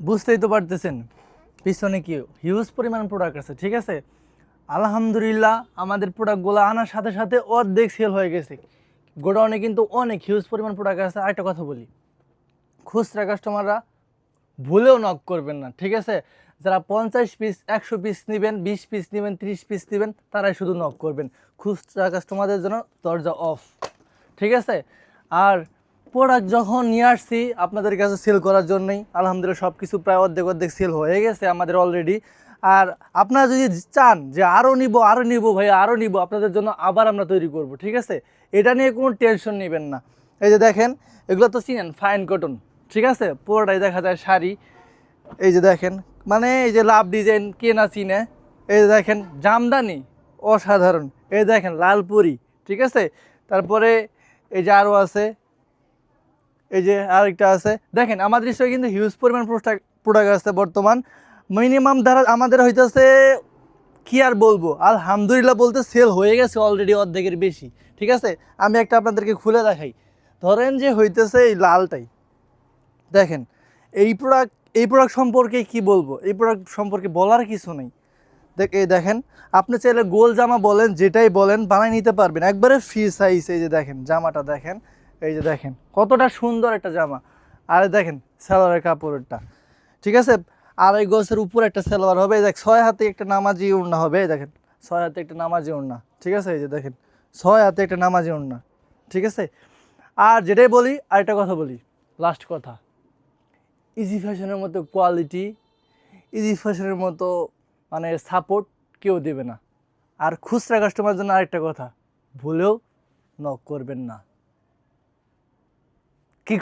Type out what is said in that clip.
বুঝতেই তো পারতেছেন পিছনে কি হিউজ পরিমাণ প্রোডাক্ট আছে, ঠিক আছে। আলহামদুলিল্লাহ আমাদের প্রোডাক্টগুলো আনার সাথে সাথে অর্ধেক সেল হয়ে গেছে। গোডাউনে কিন্তু অনেক হিউজ পরিমাণ প্রোডাক্ট আছে। আরেকটা কথা বলি, খুচরা কাস্টমাররা ভুলেও নক করবেন না, ঠিক আছে। যারা 50 পিস 100 পিস নেবেন, 20 পিস নেবেন, 30 পিস নেবেন, তারাই শুধু নক করবেন। খুচরা কাস্টমারদের জন্য দরজা অফ, ঠিক আছে। আর প্রোডাক্ট যখন নিয়ে আসছি আপনাদের কাছে সেল করার জন্যই, আলহামদুলিল্লাহ সব কিছু প্রায় অর্ধেক অর্ধেক সেল হয়ে গেছে আমাদের অলরেডি। আর আপনারা যদি চান যে আরও নিব ভাই আরও নিব, আপনাদের জন্য আবার আমরা তৈরি করব, ঠিক আছে। এটা নিয়ে কোনো টেনশন নেবেন না। এই যে দেখেন, এগুলো তো চিনেন ফাইন কটন, ঠিক আছে। পুরোটাই দেখা যায় শাড়ি। এই যে দেখেন, মানে এই যে লাভ ডিজাইন কে না চিনে। এই যে দেখেন জামদানি অসাধারণ। এই দেখেন লালপুরি, ঠিক আছে। তারপরে এই যে আরও আছে, এই যে আরেকটা আছে। দেখেন আমাদের স্টকে কিন্তু হিউজ পরিমাণ প্রোডাক্ট আছে বর্তমান। মিনিমাম দ্বারা আমাদের হইতেছে কি আর বলবো, আলহামদুলিল্লাহ বলতে সেল হয়ে গেছে অলরেডি অর্ধেকের বেশি, ঠিক আছে। আমি একটা আপনাদেরকে খুলে দেখাই। ধরেন যে হইতেছে এই লালটাই, দেখেন এই প্রোডাক্ট, এই প্রোডাক্ট সম্পর্কে কি বলবো, এই প্রোডাক্ট সম্পর্কে বলার কিছু নেই। এই দেখেন, আপনি চাইলে গোল জামা বলেন যেটাই বলেন বানাই নিতে পারবেন একবারে ফ্রি সাইজ। এই যে দেখেন জামাটা দেখেন, এই যে দেখেন কতটা সুন্দর একটা জামা। আর দেখেন সালোয়ারের কাপড়টা, ঠিক আছে। আড়াই গজের উপরে একটা সালোয়ার হবে। এই দেখ 6 হাতে একটা নামাজি ওড়না হবে। এই দেখেন 6 হাতে একটা নামাজি ওড়না, ঠিক আছে। এই যে দেখেন 6 হাতে একটা নামাজি ওড়না, ঠিক আছে। আর যেটাই বলি, আরেকটা কথা বলি, লাস্ট কথা, ইজি ফ্যাশনের মতো কোয়ালিটি, ইজি ফ্যাশনের মতো মানে সাপোর্ট কেউ দেবে না। আর খুচরা কাস্টমার জন্য আরেকটা কথা, ভুলেও নক করবেন না।